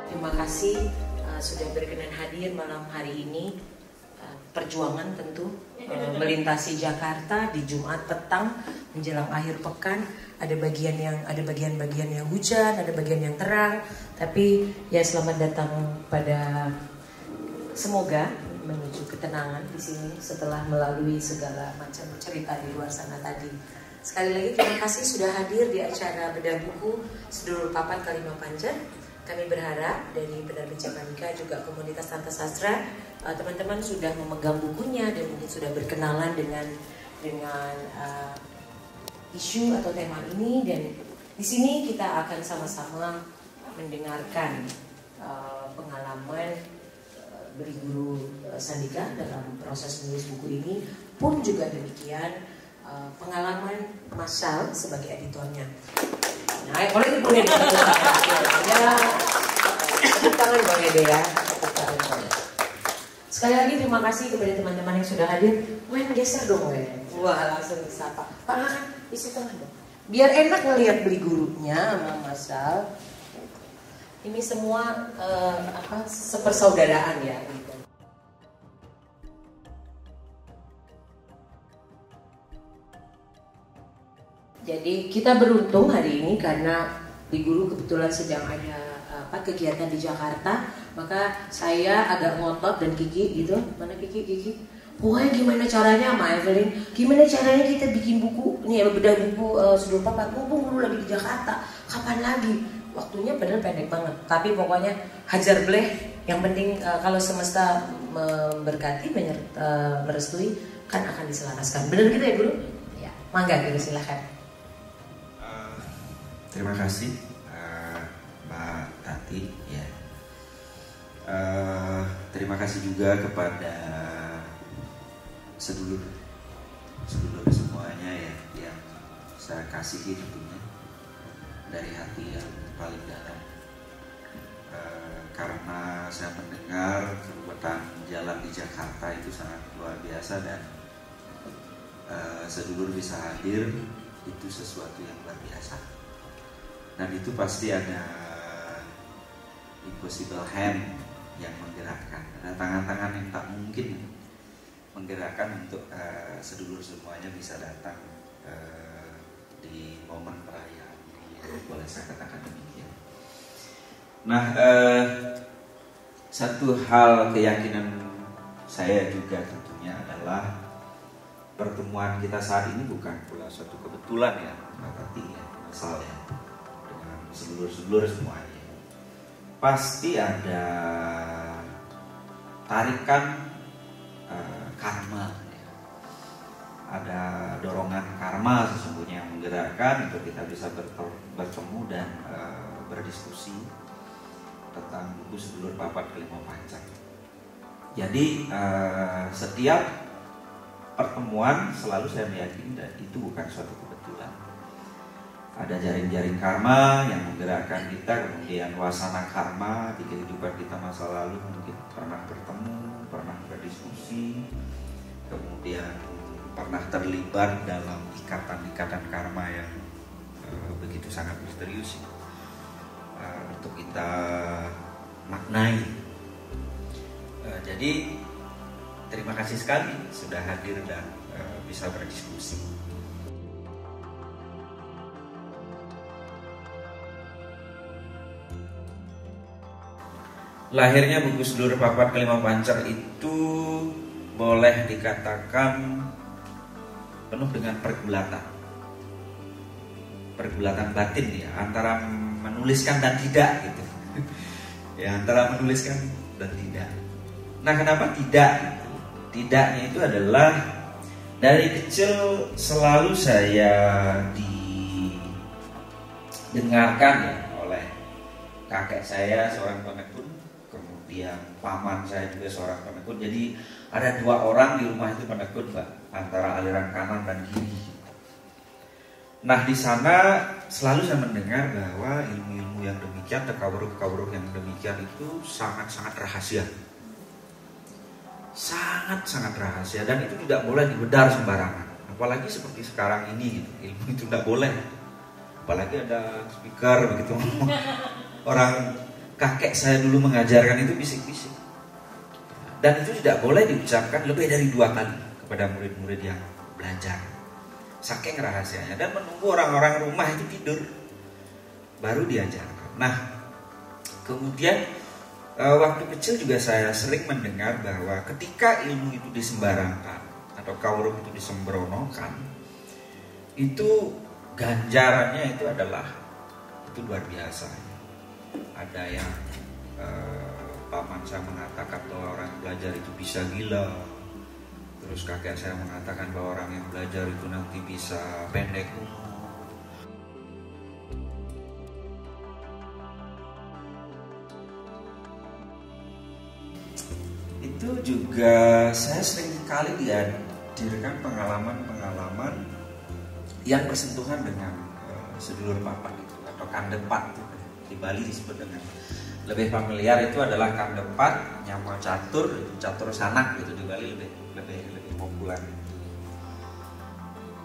Terima kasih sudah berkenan hadir malam hari ini. Perjuangan tentu melintasi Jakarta di Jumat petang menjelang akhir pekan. Ada bagian-bagian yang hujan, ada bagian yang terang. Tapi ya selamat datang pada, semoga menuju ketenangan di sini setelah melalui segala macam cerita di luar sana tadi. Sekali lagi terima kasih sudah hadir di acara Bedah Buku Sedulur Papat Kalima Panjen. Kami berharap dari Penerbit Cakanika juga komunitas Tante Sastra, teman-teman sudah memegang bukunya dan mungkin sudah berkenalan dengan isu atau tema ini, dan di sini kita akan sama-sama mendengarkan pengalaman Beli Guru Sandika dalam proses menulis buku ini, pun juga demikian pengalaman Mas Sal sebagai editornya. Nah, kalau itu boleh ditepuk ya, tepuk tangan Bang Ede ya. Sekali lagi terima kasih kepada teman-teman yang sudah hadir. Wen geser dong Wen. Wah, langsung disapa. Pak Lahan, isi tangan dong. Biar enak ngelihat Beli Gurunya sama Mas Sal. Ini semua sepersaudaraan ya. Jadi kita beruntung hari ini karena Beli Guru kebetulan sedang ada kegiatan di Jakarta, maka saya agak ngotot dan Kiki gitu. Mana Kiki? Wah, gimana caranya sama Evelyn? Gimana caranya kita bikin buku? Nih bedah buku Sedulur Papat, mumpung Guru lagi di Jakarta. Kapan lagi? Waktunya bener pendek banget. Tapi pokoknya hajar bleh. Yang penting kalau semesta memberkati, merestui, kan akan diselaraskan. Bener gitu ya Guru? Ya, mangga Guru silahkan. Terima kasih Mbak Tati ya. Terima kasih juga kepada sedulur semuanya ya, yang saya kasihi tentunya dari hati yang paling dalam. Karena saya mendengar keruwetan jalan di Jakarta itu sangat luar biasa, dan sedulur bisa hadir itu sesuatu yang luar biasa. Dan itu pasti ada impossible hand yang menggerakkan, ada tangan-tangan yang tak mungkin menggerakkan untuk sedulur semuanya bisa datang di momen perayaan ini, ya, boleh saya katakan demikian. Nah, satu hal keyakinan saya juga tentunya adalah pertemuan kita saat ini bukan pula suatu kebetulan ya, berarti ya, asalnya sedulur-sedulur semuanya pasti ada tarikan karma ya. Ada dorongan karma sesungguhnya yang menggerakkan untuk kita bisa bertemu dan berdiskusi tentang buku Sedulur Papat Kalima Panjen. Jadi setiap pertemuan selalu saya meyakini dan itu bukan suatu kebetulan. Ada jaring-jaring karma yang menggerakkan kita, kemudian wasana karma di kehidupan kita masa lalu mungkin pernah bertemu, pernah berdiskusi, kemudian pernah terlibat dalam ikatan-ikatan karma yang begitu sangat misterius untuk kita maknai. Jadi terima kasih sekali sudah hadir dan bisa berdiskusi. Lahirnya buku Sedulur Papat Kelima Pancer itu boleh dikatakan penuh dengan pergulatan batin ya, antara menuliskan dan tidak gitu. Ya, antara menuliskan dan tidak. Nah, kenapa tidak? Tidaknya itu adalah dari kecil selalu saya didengarkan ya oleh kakek saya seorang penekun, kemudian paman saya juga seorang penekun. Jadi ada 2 orang di rumah itu penekun, Mbak, antara aliran kanan dan kiri. Nah, di sana selalu saya mendengar bahwa ilmu-ilmu yang demikian, tekawuruh-tekawuruh yang demikian itu sangat-sangat rahasia. Sangat-sangat rahasia, dan itu tidak boleh dibedar sembarangan. Apalagi seperti sekarang ini gitu. Ilmu itu tidak boleh. Apalagi ada speaker begitu. Orang kakek saya dulu mengajarkan itu bisik-bisik. Dan itu tidak boleh diucapkan lebih dari 2 kali kepada murid-murid yang belajar. Saking rahasianya, dan menunggu orang-orang rumah itu tidur baru diajarkan. Nah, kemudian waktu kecil juga saya sering mendengar bahwa ketika ilmu itu disembarangkan atau kawruh itu disembronokan, itu ganjarannya itu adalah itu luar biasa. Ada yang paman saya mengatakan bahwa orang belajar itu bisa gila. Terus kakek saya mengatakan bahwa orang yang belajar itu nanti bisa pendek umur. Itu juga saya sering kali dihadirkan pengalaman-pengalaman yang bersentuhan dengan sedulur papat itu atau kandepat itu. Di Bali disebut dengan lebih familiar itu adalah kandepat, nyama catur sanak gitu. Di Bali lebih populer.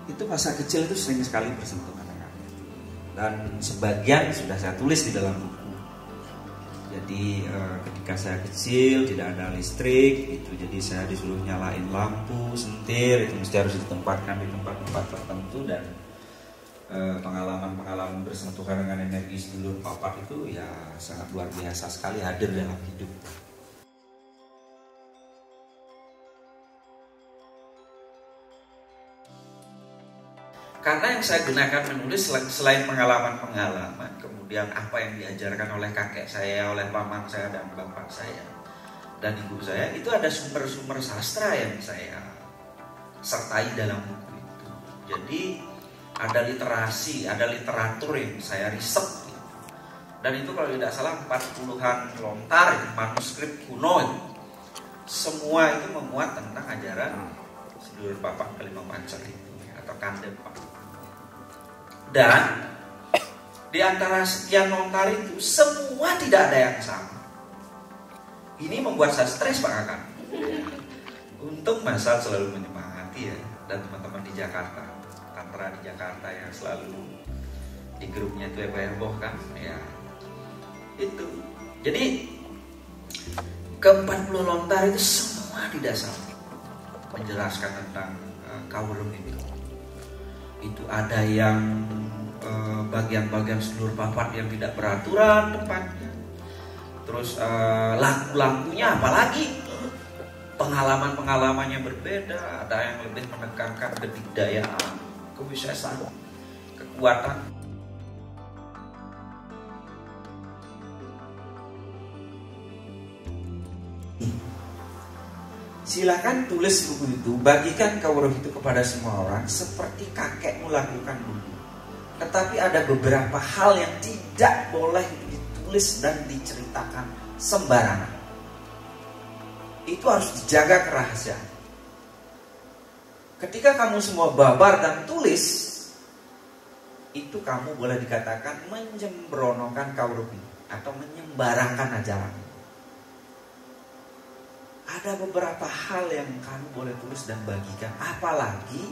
Itu masa kecil itu sering sekali bersentuhan dengan itu. Dan sebagian sudah saya tulis di dalam buku. Jadi ketika saya kecil tidak ada listrik itu, jadi saya disuruh nyalain lampu, sentir, itu mesti harus ditempatkan di tempat-tempat tertentu, dan pengalaman-pengalaman bersentuhan dengan energi sedulur papat itu ya sangat luar biasa sekali hadir dalam hidup. Karena yang saya gunakan menulis selain pengalaman-pengalaman, kemudian apa yang diajarkan oleh kakek saya, oleh paman saya dan bapak saya dan ibu saya, itu ada sumber-sumber sastra yang saya sertai dalam buku itu. Jadi ada literasi, ada literatur yang saya riset gitu. Dan itu kalau tidak salah 40-an lontar itu, manuskrip kuno itu. Semua itu memuat tentang ajaran sedulur papat kelima pancer itu atau kandepat. Dan di antara sekian lontar itu semua tidak ada yang sama. Ini membuat saya stres, Pak Kakak. Untung Mas Sal selalu menyemangati ya, dan teman-teman di Jakarta, Tantra di Jakarta yang selalu di grupnya itu heboh kan, ya itu. Jadi ke-40 lontar itu semua tidak sama menjelaskan tentang kawruh itu. Itu ada yang bagian-bagian sedulur papat yang tidak beraturan tempatnya. Terus laku-lakunya apalagi pengalaman-pengalamannya berbeda. Ada yang lebih menekankan kedikdayaan, kewisesan, kekuatan. Silakan tulis buku itu, bagikan kawruh itu kepada semua orang seperti kakekmu lakukan dulu. Tetapi ada beberapa hal yang tidak boleh ditulis dan diceritakan sembarangan. itu harus dijaga kerahasiaan. Ketika kamu semua babar dan tulis, itu kamu boleh dikatakan menyembronokan kaurupi atau menyembarangkan ajaran. Ada beberapa hal yang kamu boleh tulis dan bagikan. Apalagi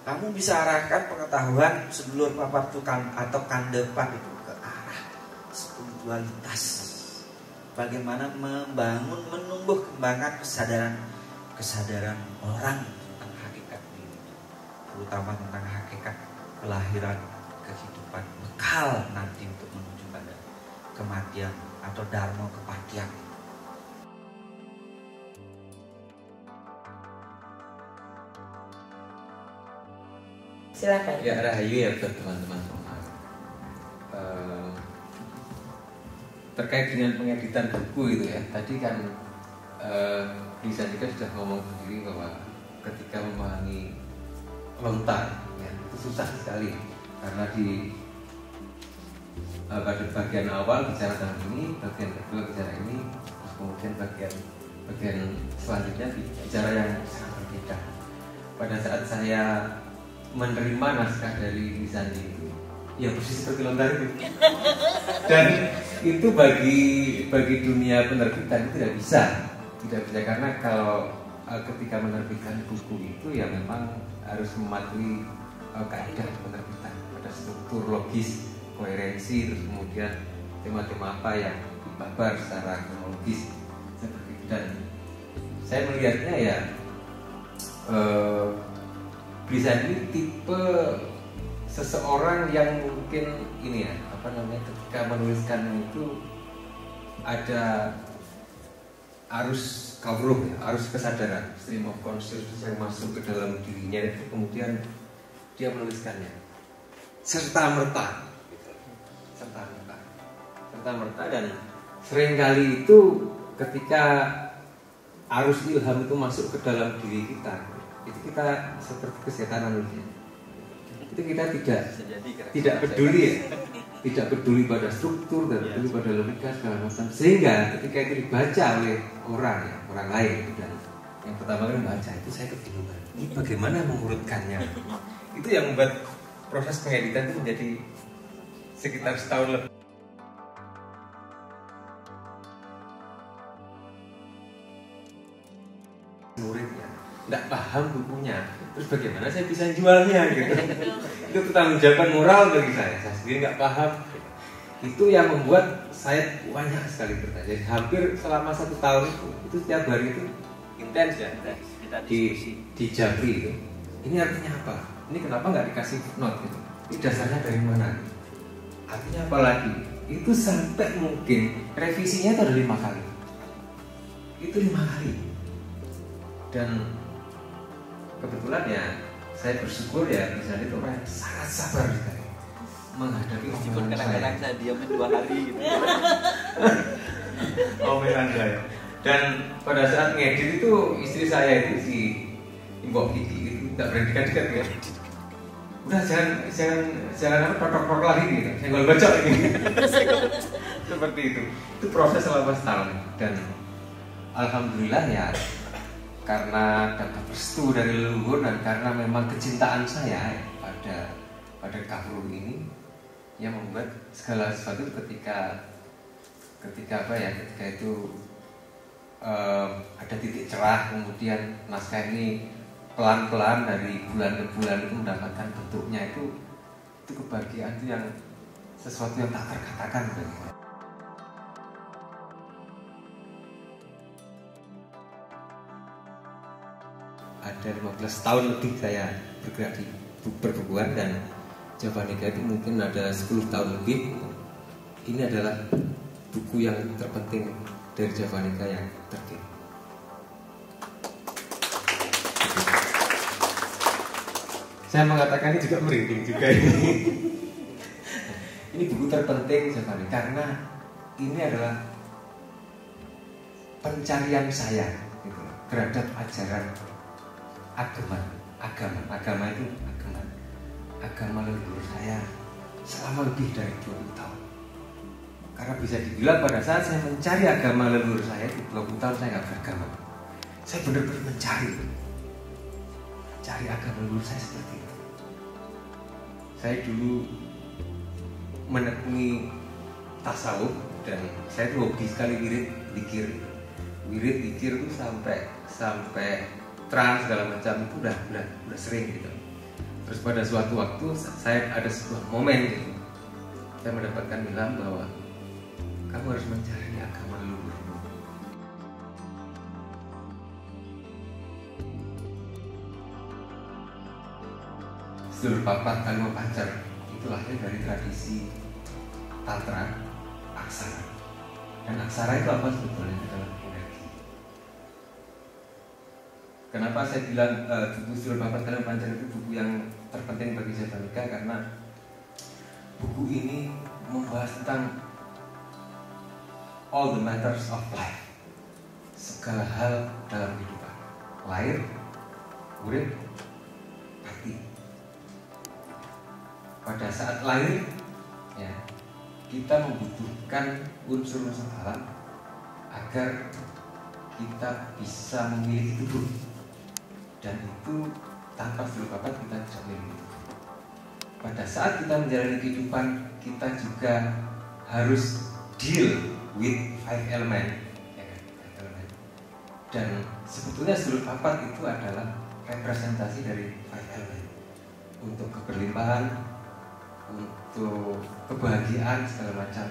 kamu bisa arahkan pengetahuan sedulur papat tukang atau kandepan itu ke arah spiritualitas. Bagaimana membangun, menumbuh kembangkan kesadaran orang tentang hakikat diri, terutama tentang hakikat kelahiran, kehidupan, bekal nanti untuk menuju pada kematian atau dharma kepatian. Silakan. Ya, rahayu ya buat teman-teman semua. Terkait dengan pengeditan buku itu ya, tadi kan Lisa juga sudah ngomong sendiri bahwa ketika memahami lontar ya, itu susah sekali karena pada bagian awal bicara tentang ini, bagian kedua bicara ini, terus kemudian bagian selanjutnya bicara yang sangat berbeda. Pada saat saya menerima naskah dari Lisandi itu, ya persis seperti lontar itu. Dan itu bagi dunia penerbitan itu tidak bisa karena kalau ketika menerbitkan buku itu ya memang harus mematuhi kaidah penerbitan, ada struktur logis, koherensi, terus kemudian tema-tema apa yang dibabar secara kronologis seperti itu. Dan saya melihatnya ya bisa ini tipe seseorang yang mungkin ini ya ketika menuliskan itu ada arus kawruh ya, arus kesadaran, stream of consciousness yang masuk ke dalam dirinya itu kemudian dia menuliskannya serta merta dan seringkali itu ketika arus ilham itu masuk ke dalam diri kita, itu kita seperti kesehatan manusia. Itu kita tidak peduli ya. Tidak peduli pada struktur dan peduli pada logika segala macam. Sehingga ketika itu dibaca oleh orang lain dan yang pertama kali membaca itu saya kebingungan. Ini bagaimana mengurutkannya? Itu yang membuat proses pengeditan itu menjadi sekitar setahun lebih. Muridnya nggak paham bukunya, terus bagaimana saya bisa jualnya gitu. Itu pertanggungjawaban moral bagi saya sendiri nggak paham. Itu yang membuat saya banyak sekali bertanya. Jadi hampir selama 1 tahun itu setiap hari itu intens ya di Japri itu. Ini artinya apa? Ini kenapa nggak dikasih footnote gitu? Ini dasarnya dari mana? Artinya apa lagi? Itu sampai mungkin revisinya itu ada 5 kali. Itu 5 kali. Dan kebetulan ya saya bersyukur ya bisa itu orang yang sangat sabar sekali menghadapi meskipun kadang-kadang saya diam 2 hari gitu. Omelan saya. Dan pada saat ngedit itu istri saya itu si Mbok Kiki itu nggak berani dekat-dekat ya. Udah jangan apa tok-tok lagi gitu. Senggol bacok ini. Seperti itu. Itu proses selama setahun dan alhamdulillah ya karena dapat restu dari leluhur dan karena memang kecintaan saya pada kawruh ini yang membuat segala sesuatu ketika itu ada titik cerah, kemudian naskah ini pelan-pelan dari bulan ke bulan itu mendapatkan bentuknya itu kebahagiaan itu yang sesuatu yang tak terkatakan bagi saya. Ada 15 tahun lebih saya bergerak di perbukuan dan Javanika itu mungkin ada 10 tahun lebih. Ini adalah buku yang terpenting dari Javanika yang terbit. Saya mengatakan ini juga merinding juga ini. Ini buku terpenting Javanika karena ini adalah pencarian saya gitu, terhadap ajaran agama leluhur saya selama lebih dari 20 tahun. Karena bisa dibilang pada saat saya mencari agama leluhur saya di 20 tahun saya nggak beragama. Saya benar-benar mencari agama leluhur saya seperti itu. Saya dulu menekuni tasawuf dan saya tuh hobi sekali wirid zikir itu sampai trans segala macam itu udah sering gitu. Terus pada suatu waktu saya ada sebuah momen gitu, saya mendapatkan ilham bahwa kamu harus mencari agama leluhurmu. Sedulur Papat Kalimapancar itu lahir dari tradisi Tantra Aksara. Dan Aksara itu apa sebetulnya? Adalah energi. Kenapa saya bilang buku Sedulur Papat Kalimapancar itu buku yang terpenting bagi saya Veronica? Karena buku ini membahas tentang all the matters of life, segala hal dalam kehidupan, lahir, urip, mati. Pada saat lahir, ya, kita membutuhkan unsur-unsur alam agar kita bisa memiliki tubuh, dan itu tanpa Sedulur Papat kita bisa memiliki tubuh. Pada saat kita menjalani kehidupan, kita juga harus deal with 5 element, ya kan? 5 element. Dan sebetulnya Sedulur Papat itu adalah representasi dari 5 element. Untuk keberlimpahan, untuk kebahagiaan segala macam,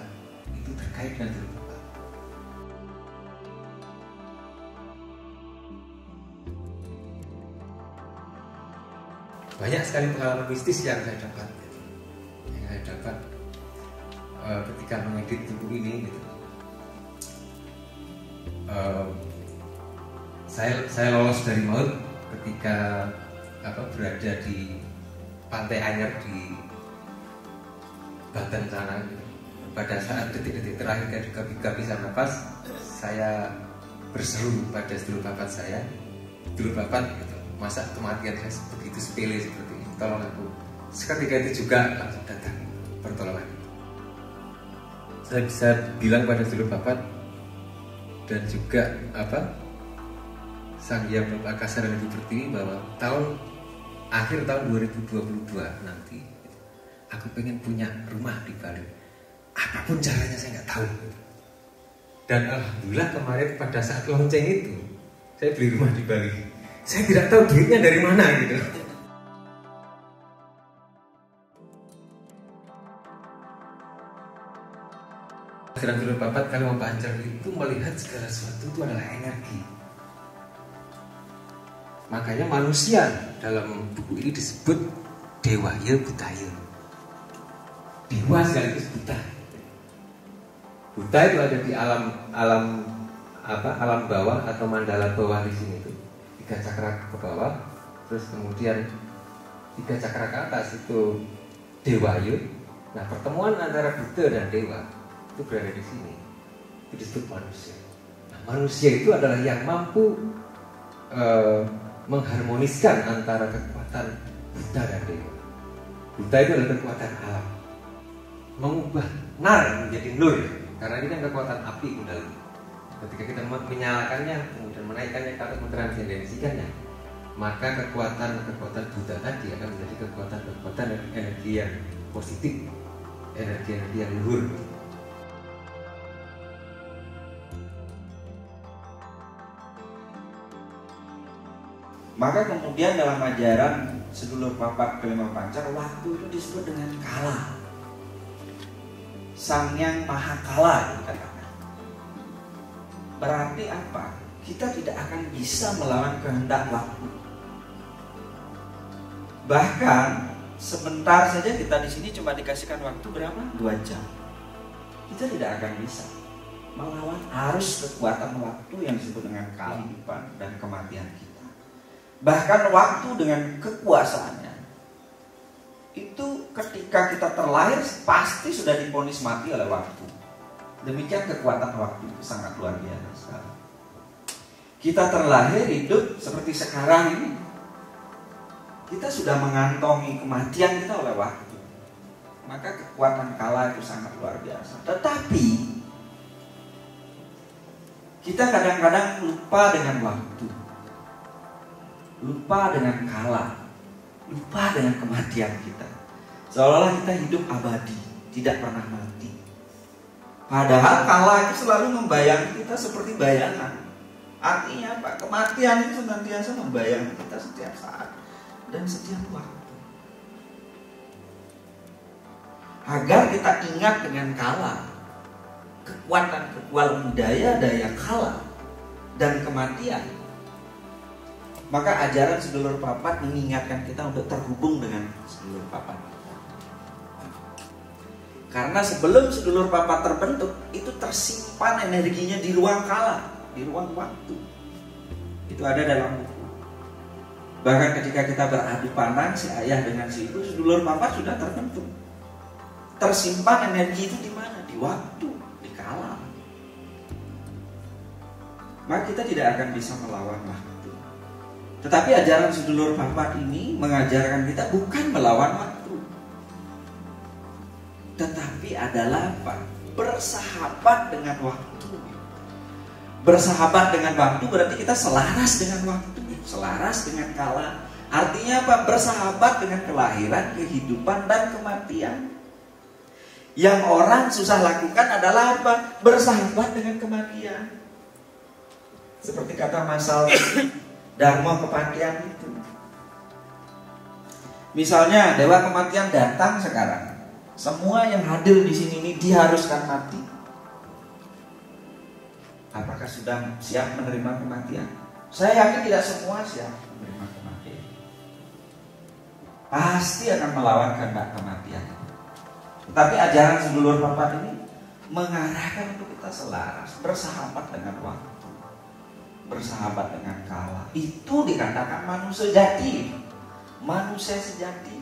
itu terkait dengan Sedulur Papat. Banyak sekali pengalaman mistis yang saya dapat, ketika mengedit buku ini gitu. Saya lolos dari maut ketika berada di Pantai Anyer di Banten sana gitu. Pada saat detik-detik terakhir kehabisan nafas, saya berseru pada Sedulur Papat saya, Sedulur Papat gitu, masa kematian saya begitu sepele seperti ini, tolong aku. Seketika itu juga langsung datang pertolongan. Saya bisa bilang pada Sedulur Papat dan juga Sang Hyang Bapak Akasa dan Ibu Pertiwi bahwa akhir tahun 2022 nanti aku pengen punya rumah di Bali. Apapun caranya saya nggak tahu. Dan alhamdulillah kemarin pada saat lonceng itu saya beli rumah di Bali. Saya tidak tahu duitnya dari mana gitu. Sedulur Papat Kalimapancar itu melihat segala sesuatu itu adalah energi. Makanya manusia dalam buku ini disebut Dewaya Butaya. Dewa sekaligus buta. Buta itu ada di alam bawah atau mandala bawah di sini itu. 3 cakra ke bawah, terus kemudian 3 cakra ke atas itu Dewaya. Nah, pertemuan antara Buddha dan Dewa itu berada di sini. Itu disebut manusia. Nah, manusia itu adalah yang mampu mengharmoniskan antara kekuatan Buddha dan Dewa. Buddha itu adalah kekuatan alam, mengubah nar menjadi nur, karena ini kan kekuatan api kundalini. Ketika kita menyalakannya, kemudian menaikkannya ke atas, mentransendensikannya, maka kekuatan Buddha tadi akan menjadi kekuatan energi yang positif, energi yang luhur. Maka kemudian dalam ajaran Sedulur Papat Kalimapancar, waktu itu disebut dengan kala. Sang Yang Maha Kala dikatakan. Berarti apa? Kita tidak akan bisa melawan kehendak waktu. Bahkan sebentar saja kita di sini cuma dikasihkan waktu berapa? 2 jam. Kita tidak akan bisa melawan arus kekuatan waktu yang disebut dengan kehidupan dan kematian kita. Bahkan waktu dengan kekuasaannya itu ketika kita terlahir pasti sudah divonis mati oleh waktu. Demikian kekuatan waktu itu sangat luar biasa sekali. Kita terlahir hidup seperti sekarang ini, kita sudah mengantongi kematian kita oleh waktu. maka kekuatan kala itu sangat luar biasa. Tetapi kita kadang-kadang lupa dengan waktu, lupa dengan kala, lupa dengan kematian kita. Seolah-olah kita hidup abadi, tidak pernah mati. Padahal kala itu selalu membayangi kita seperti bayangan. Artinya apa? Kematian itu senantiasa membayangi kita setiap saat dan setiap waktu. Agar kita ingat dengan kala, kekuatan daya kala dan kematian. Maka ajaran sedulur papat mengingatkan kita untuk terhubung dengan sedulur papat. Karena sebelum sedulur papat terbentuk, itu tersimpan energinya di ruang kala, di ruang waktu. Itu ada dalam buku. Bahkan ketika kita beradu pandang si ayah dengan si ibu, sedulur papat sudah terbentuk. Tersimpan energi itu di mana? Di waktu, di kala. Maka kita tidak akan bisa melawan waktu. Tetapi ajaran sedulur papat ini mengajarkan kita bukan melawan waktu, tetapi adalah apa? Bersahabat dengan waktu. Bersahabat dengan waktu berarti kita selaras dengan waktu, selaras dengan kala. Artinya apa? Bersahabat dengan kelahiran, kehidupan, dan kematian. Yang orang susah lakukan adalah apa? Bersahabat dengan kematian. Seperti kata Masal Dharma kematian itu. Misalnya dewa kematian datang sekarang, semua yang hadir di sini ini diharuskan mati. Apakah sudah siap menerima kematian? Saya yakin tidak semua siap menerima kematian. Pasti akan melawan kehendak kematian. Tapi ajaran sedulur papat ini mengarahkan untuk kita selaras, bersahabat dengan waktu, bersahabat dengan kala. Itu dikatakan manusia sejati, manusia sejati.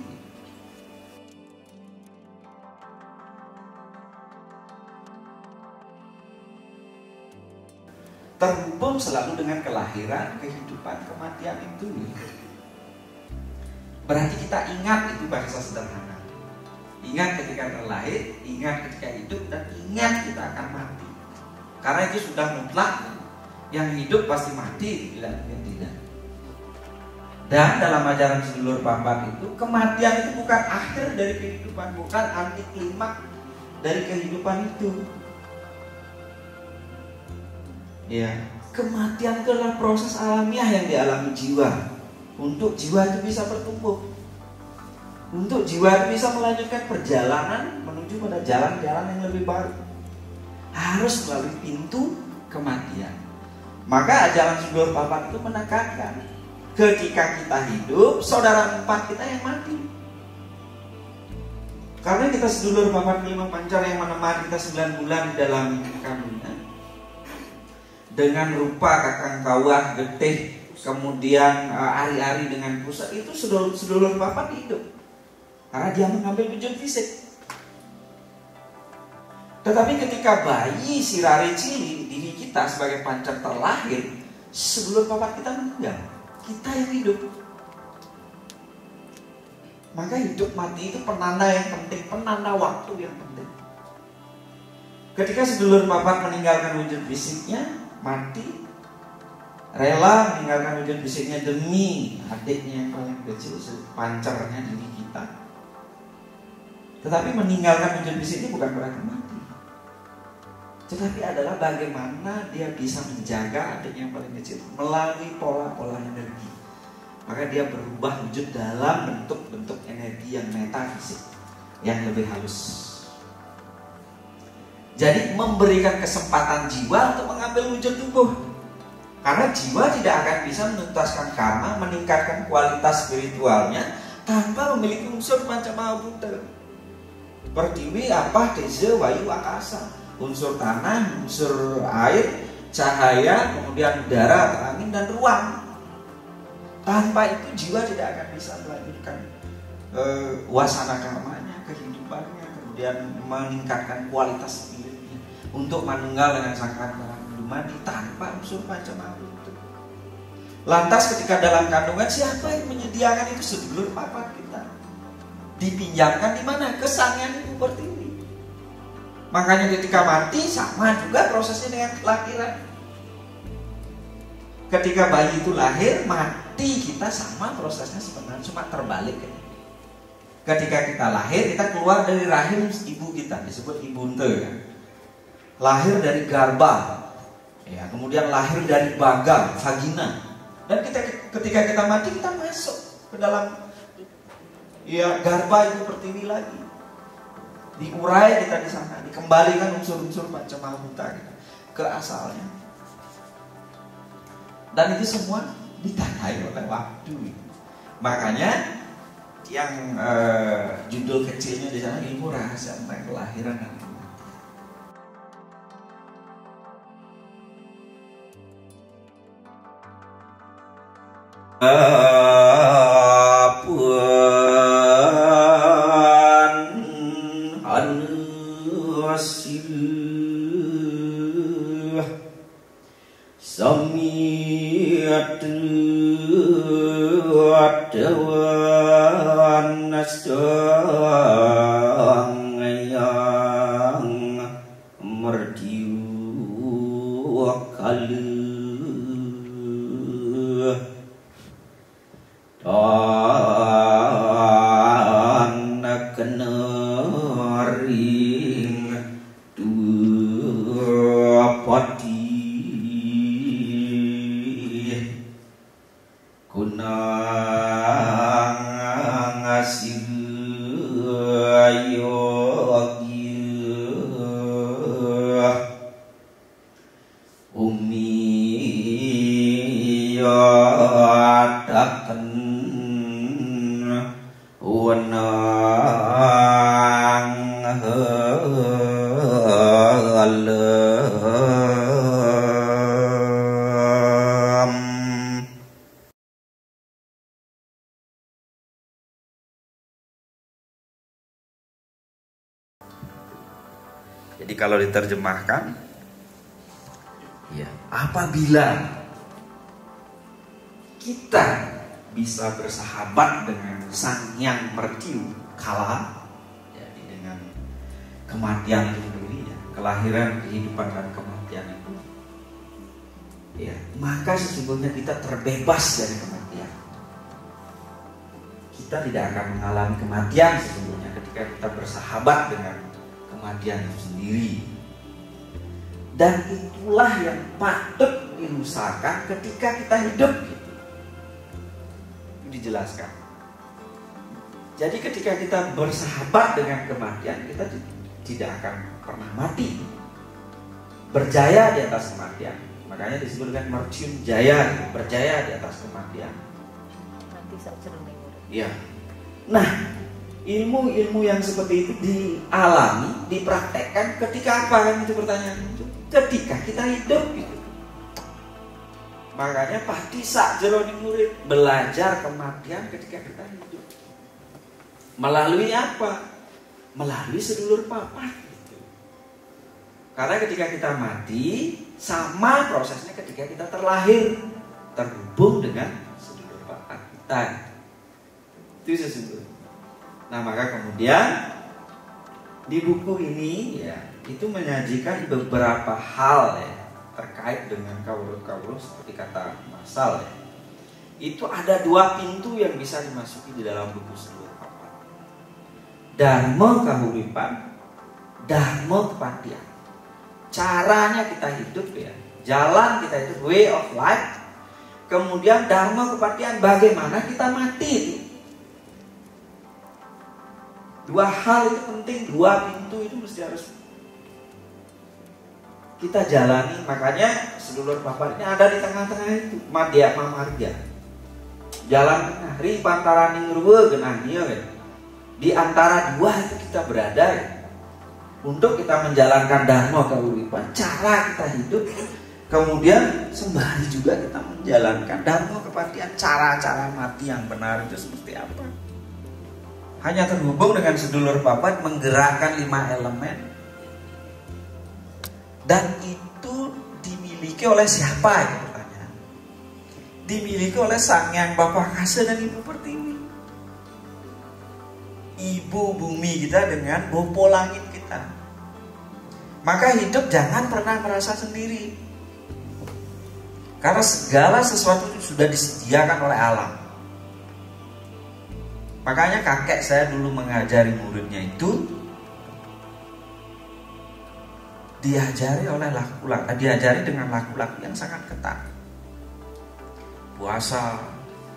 Terhubung selalu dengan kelahiran, kehidupan, kematian itu. Berarti kita ingat itu bahasa sederhana. Ingat ketika terlahir, ingat ketika hidup, dan ingat kita akan mati. Karena itu sudah mutlak. Yang hidup pasti mati, tidak mungkin tidak. Dan dalam ajaran sedulur papat itu, kematian itu bukan akhir dari kehidupan, bukan anti klimaks dari kehidupan itu. Ya, kematian itu adalah proses alamiah yang dialami jiwa. Untuk jiwa itu bisa bertumbuh, untuk jiwa itu bisa melanjutkan perjalanan menuju pada jalan-jalan yang lebih baru, harus melalui pintu kematian. Maka ajaran sedulur papat itu menekankan, ketika kita hidup, saudara empat kita yang mati. Karena kita sedulur papat 5 pancar yang menemani kita 9 bulan di dalam kandungan, dengan rupa kakang kawah getih, kemudian ari-ari dengan pusat, itu sedulur papat hidup. Karena dia mengambil wujud fisik. Tetapi ketika bayi sirare cili diri kita sebagai pancar terlahir, sedulur papat kita meninggal, kita yang hidup. Maka hidup mati itu penanda yang penting, penanda waktu yang penting. Ketika sedulur papat meninggalkan wujud fisiknya, mati, rela meninggalkan wujud fisiknya demi adiknya yang paling kecil, pancarnya diri kita. Tetapi meninggalkan wujud fisiknya bukan berarti mati, tetapi adalah bagaimana dia bisa menjaga adiknya yang paling kecil melalui pola-pola energi. Maka dia berubah wujud dalam bentuk-bentuk energi yang metafisik, yang lebih halus. Jadi memberikan kesempatan jiwa untuk mengambil wujud tubuh. Karena jiwa tidak akan bisa menuntaskan karma, meningkatkan kualitas spiritualnya tanpa memiliki unsur Pancamahabhuta. Pertiwi, apa, teze, wayu, akasa. Unsur tanah, unsur air, cahaya, kemudian udara, angin, dan ruang. Tanpa itu jiwa tidak akan bisa melanjutkan wasana karmanya, kehidupannya, kemudian meningkatkan kualitas spiritnya untuk manunggal dengan sang kandungan dumadi tanpa unsur Pancamahabhuta. Lantas ketika dalam kandungan, siapa yang menyediakan itu? Sedulur papat kita. dipinjamkan di mana? Ke Sang Hyang Ibu Pertiwi. Makanya ketika mati sama juga prosesnya dengan kelahiran. Ketika bayi itu lahir, mati kita sama prosesnya sebenarnya, cuma terbalik. Ketika kita lahir, kita keluar dari rahim ibu kita, disebut ibunte kan. Lahir dari garba, ya, kemudian lahir dari baga, vagina. Dan ketika kita mati, kita masuk ke dalam ya garba Ibu Pertiwi lagi. Diurai kita di sana, dikembalikan unsur-unsur Pancamahabhuta kita ke asalnya. Dan itu semua ditandai oleh waktu. Makanya yang judul kecilnya di sana ilmu rahasia tentang kelahiran dan kematian. Jadi kalau diterjemahkan, ya, apabila kita bisa bersahabat dengan Sang Hyang Mertiu kala, jadi dengan kematian itu sendiri, ya, kelahiran, kehidupan dan kematian itu, ya, maka sesungguhnya kita terbebas dari kematian. Kita tidak akan mengalami kematian sesungguhnya ketika kita bersahabat dengan kematian itu sendiri. Dan itulah yang patut diusahakan ketika kita hidup. Itu dijelaskan. Jadi ketika kita bersahabat dengan kematian, kita tidak akan pernah mati. Berjaya di atas kematian. Makanya disebutkan mertium jaya, berjaya di atas kematian. Nanti saat cermin. Ya. Nah, ilmu-ilmu yang seperti itu dialami, dipraktekkan ketika apa kan itu pertanyaan itu? Ketika kita hidup gitu. Makanya pasti sak jerone murid belajar kematian ketika kita hidup. Melalui apa? Melalui sedulur papat gitu. Karena ketika kita mati sama prosesnya ketika kita terlahir, terhubung dengan sedulur papat kita. Itu sesungguhnya. Nah, maka kemudian di buku ini ya itu menyajikan beberapa hal ya terkait dengan kawruh-kawruh seperti kata Masal ya. Itu ada dua pintu yang bisa dimasuki di dalam buku sedulur papat. Dharma kahuripan, dharma kepatian. Caranya kita hidup ya, jalan kita itu way of life. Kemudian dharma kepatian, bagaimana kita mati. Dua hal itu penting, dua pintu itu mesti harus kita jalani. Makanya sedulur papat ini ada di tengah-tengah itu, madhyama marga. Jalan tengah, ri pantaraning ruwe genah dia kan. Di antara dua itu kita berada ya. Untuk kita menjalankan dharma kauripan, cara kita hidup. Kemudian sembari juga kita menjalankan dharma kepatian, cara-cara mati yang benar itu seperti apa. Hanya terhubung dengan sedulur papat menggerakkan 5 elemen. Dan itu dimiliki oleh siapa itu pertanyaan? Dimiliki oleh Sang Hyang Bapa Kasa dan Ibu Pertiwi. ibu bumi kita dengan bopo langit kita. Maka hidup jangan pernah merasa sendiri, karena segala sesuatu itu sudah disediakan oleh alam. Makanya kakek saya dulu mengajari muridnya itu, diajari dengan laku-laku yang sangat ketat. Puasa,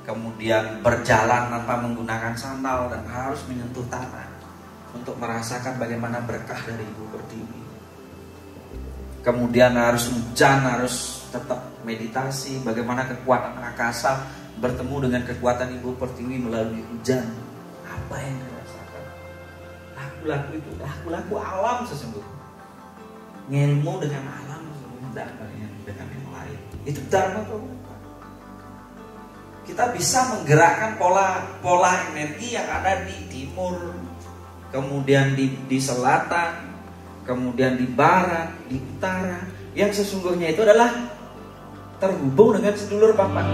kemudian berjalan tanpa menggunakan sandal dan harus menyentuh tanah untuk merasakan bagaimana berkah dari Ibu Pertiwi. Kemudian harus hujan, harus tetap meditasi, bagaimana kekuatan angkasa bertemu dengan kekuatan Ibu Pertiwi melalui hujan. Apa yang dirasakan? Laku-laku itu, laku-laku alam sesungguhnya. Ngilmu dengan alam sesungguhnya dengan yang lain. Itu dharma kehidupan. Kita bisa menggerakkan pola energi yang ada di timur, kemudian di selatan, kemudian di barat, di utara, yang sesungguhnya itu adalah terhubung dengan sedulur papan.